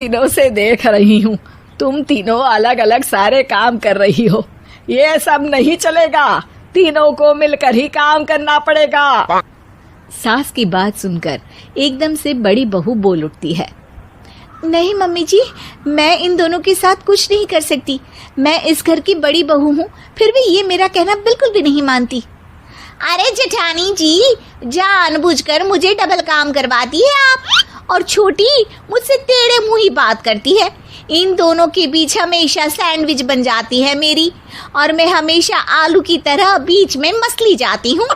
दिनों से देख रही हूँ तुम तीनों अलग अलग सारे काम कर रही हो। ये सब नहीं चलेगा, तीनों को मिलकर ही काम करना पड़ेगा। सास की बात सुनकर एकदम से बड़ी बहू बोल उठती है। नहीं मम्मी जी, मैं इन दोनों के साथ कुछ नहीं कर सकती। मैं इस घर की बड़ी बहू हूँ, फिर भी ये मेरा कहना बिल्कुल भी नहीं मानती। अरे जेठानी जी, जानबूझकर मुझे डबल काम करवाती है आप, और छोटी मुझसे टेढ़े मुंह ही बात करती है। इन दोनों के बीच हमेशा सैंडविच बन जाती है मेरी, और मैं हमेशा आलू की तरह बीच में मसली जाती हूँ।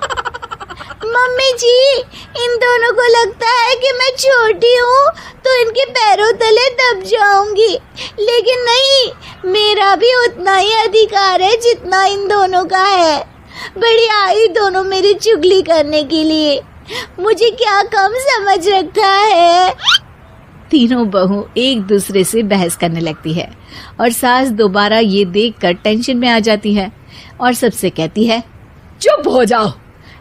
मम्मी जी, इन दोनों को लगता है कि मैं छोटी हूँ तो इनके पैरों तले दब जाऊंगी, लेकिन नहीं, मेरा भी उतना ही अधिकार है जितना इन दोनों का है। बड़ी आई दोनों मेरी चुगली करने के लिए, मुझे क्या कम समझ रखा है। तीनों बहू एक दूसरे से बहस करने लगती है और सास दोबारा ये देखकर टेंशन में आ जाती है और सबसे कहती है, चुप हो जाओ,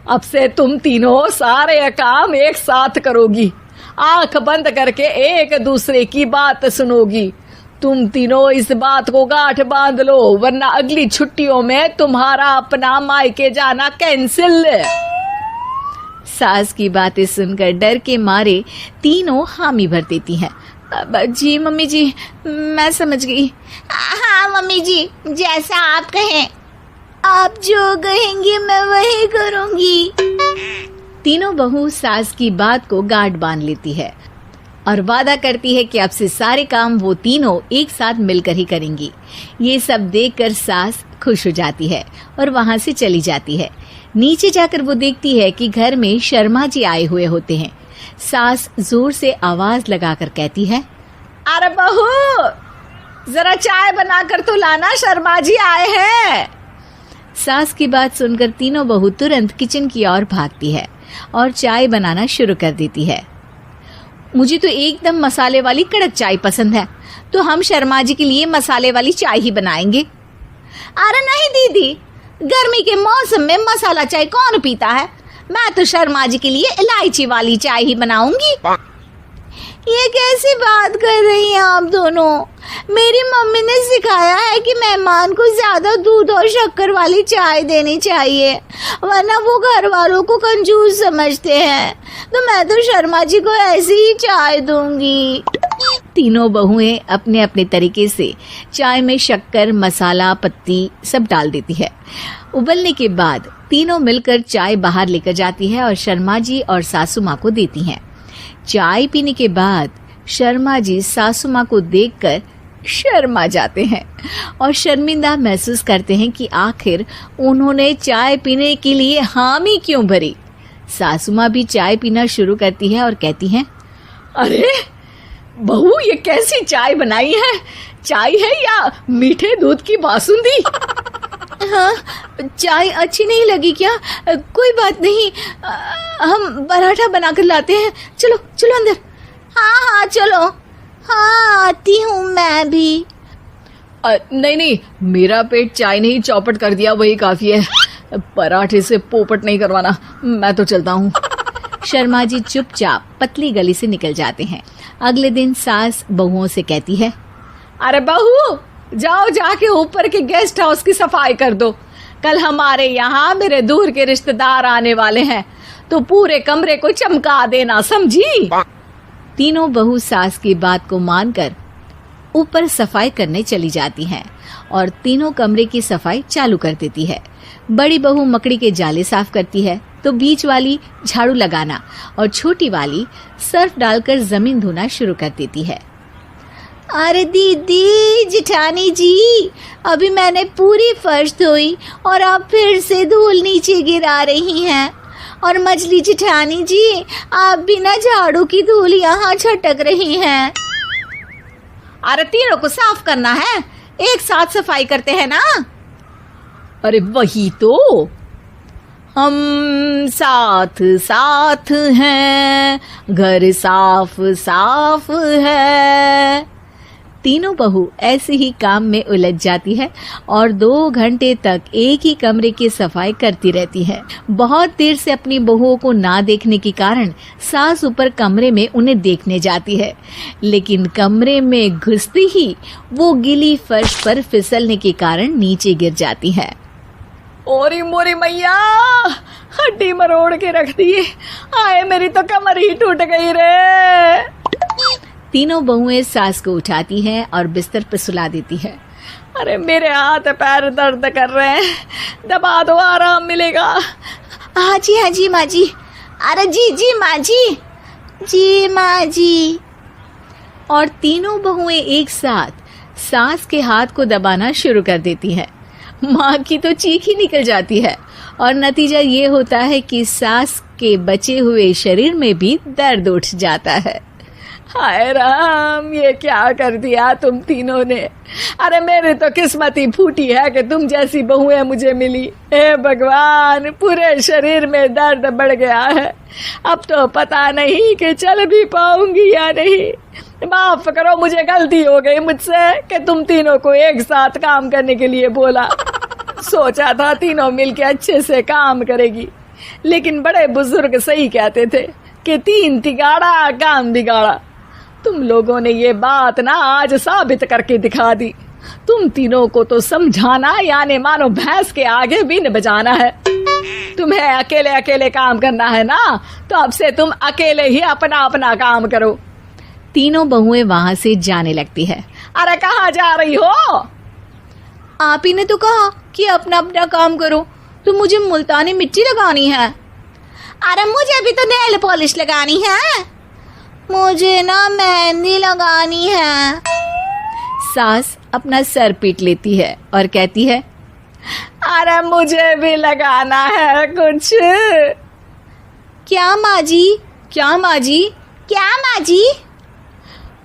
अब से तुम तीनों सारे काम एक साथ करोगी, आंख बंद करके एक दूसरे की बात सुनोगी। तुम तीनों इस बात को गांठ बांध लो, वरना अगली छुट्टियों में तुम्हारा अपना मायके जाना कैंसिल। सास की बातें सुनकर डर के मारे तीनों हामी भर देती हैं। जी मम्मी जी, मैं समझ गई। हाँ मम्मी जी, जैसा आप कहें, आप जो कहेंगी मैं वही करूंगी। तीनों बहू सास की बात को गांठ बांध लेती है और वादा करती है कि अब से सारे काम वो तीनों एक साथ मिलकर ही करेंगी। ये सब देखकर सास खुश हो जाती है और वहां से चली जाती है। नीचे जाकर वो देखती है कि घर में शर्मा जी आए हुए होते हैं। सास जोर से आवाज लगाकर कहती है, अरे बहू, जरा चाय बनाकर तो लाना, शर्मा जी आए हैं। सास की बात सुनकर तीनों बहू तुरंत किचन की ओर भागती है और चाय बनाना शुरू कर देती है। मुझे तो एकदम मसाले वाली कड़क चाय पसंद है, तो हम शर्मा जी के लिए मसाले वाली चाय ही बनाएंगे। अरे नहीं दीदी, गर्मी के मौसम में मसाला चाय कौन पीता है? मैं तो शर्मा जी के लिए इलायची वाली चाय ही बनाऊंगी। ये कैसी बात कर रही हैं आप दोनों? मेरी मम्मी ने सिखाया है कि मेहमान को ज्यादा दूध और शक्कर वाली चाय देनी चाहिए, वरना वो घर वालों को कंजूस समझते हैं। तो मैं तो शर्मा जी को ऐसी ही चाय दूंगी। तीनों बहुएं अपने अपने तरीके से चाय में शक्कर, मसाला, पत्ती सब डाल देती है। उबलने के बाद तीनों मिलकर चाय बाहर लेकर जाती है और शर्मा जी और सासू माँ को देती हैं। चाय पीने के बाद शर्मा जी सासू माँ को देखकर शर्मा जाते हैं और शर्मिंदा महसूस करते हैं कि आखिर उन्होंने चाय पीने के लिए हामी क्यों भरी। सासू माँ भी चाय पीना शुरू करती है और कहती हैं, अरे बहू, ये कैसी चाय बनाई है? चाय है या मीठे दूध की बासुंदी? हाँ, चाय अच्छी नहीं लगी क्या? कोई बात नहीं, हम पराठा बनाकर लाते हैं। चलो चलो अंदर। हाँ चलो, हाँ आती हूँ मैं भी। नहीं नहीं, मेरा पेट चाय ने ही चौपट कर दिया, वही काफी है। पराठे से पोपट नहीं करवाना, मैं तो चलता हूँ। शर्मा जी चुपचाप पतली गली से निकल जाते हैं। अगले दिन सास बहुओं से कहती है, अरे बहू, जाओ जाके ऊपर के गेस्ट हाउस की सफाई कर दो। कल हमारे यहाँ मेरे दूर के रिश्तेदार आने वाले हैं, तो पूरे कमरे को चमका देना, समझी? तीनों बहू सास की बात को मानकर ऊपर सफाई करने चली जाती हैं और तीनों कमरे की सफाई चालू कर देती है। बड़ी बहू मकड़ी के जाले साफ करती है, तो बीच वाली झाड़ू लगाना और छोटी वाली सर्फ डालकर जमीन धोना शुरू कर देती है। अरे दीदी, जेठानी जी, अभी मैंने पूरी फर्श धोई और आप फिर से धूल नीचे गिरा रही हैं। और मछली जेठानी जी, आप बिना झाड़ू की धूल यहाँ छटक रही हैं। अरे तीनों को साफ करना है, एक साथ सफाई करते हैं ना। अरे वही तो, हम साथ साथ हैं, घर साफ साफ है। तीनों बहू ऐसे ही काम में उलझ जाती है और 2 घंटे तक एक ही कमरे की सफाई करती रहती है। बहुत देर से अपनी बहुओं को ना देखने के कारण सास ऊपर कमरे में उन्हें देखने जाती है, लेकिन कमरे में घुसती ही वो गीली फर्श पर फिसलने के कारण नीचे गिर जाती है। ओरी मोरी मैया, हड्डी मरोड़ के रख दी। आए मेरी तो कमर ही टूट गई रे। तीनों बहुएं सास को उठाती हैं और बिस्तर पर सुला देती है। अरे मेरे हाथ पैर दर्द कर रहे हैं, दबा दो, आराम मिलेगा। हाँ जी माँ जी। अरे जी माँ जी, जी माँ जी। और तीनों बहुएं एक साथ सास के हाथ को दबाना शुरू कर देती हैं। माँ की तो चीख ही निकल जाती है और नतीजा ये होता है कि सास के बचे हुए शरीर में भी दर्द उठ जाता है। हाय राम, ये क्या कर दिया तुम तीनों ने। अरे मेरी तो किस्मत ही फूटी है कि तुम जैसी बहुएं मुझे मिली। हे भगवान, पूरे शरीर में दर्द बढ़ गया है। अब तो पता नहीं कि चल भी पाऊंगी या नहीं। माफ करो, मुझे गलती हो गई मुझसे कि तुम तीनों को एक साथ काम करने के लिए बोला। सोचा था तीनों मिलके अच्छे से काम करेगी, लेकिन बड़े बुजुर्ग सही कहते थे कि 3 तिगाड़ा काम बिगाड़ा। तुम लोगों ने ये बात ना आज साबित करके दिखा दी। तुम तीनों को तो समझाना यानी मानो भैंस के आगे बीन बजाना है। तुम्हें अकेले अकेले काम करना है ना, तो अब से तुम अकेले ही अपना अपना काम करो। तीनों बहुएं वहां से जाने लगती है। अरे कहाँ जा रही हो? आप ही ने तो कहा कि अपना अपना काम करो, तो मुझे मुल्तानी मिट्टी लगानी है। अरे मुझे भी तो नेल पॉलिश लगानी है। मुझे ना मेहंदी लगानी है। सास अपना सर पीट लेती है और कहती है, अरे मुझे भी लगाना है कुछ। क्या माँ जी? क्या माँ जी? क्या माँ जी?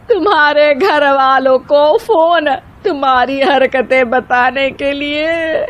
तुम्हारे घर वालों को फोन तुम्हारी हरकतें बताने के लिए।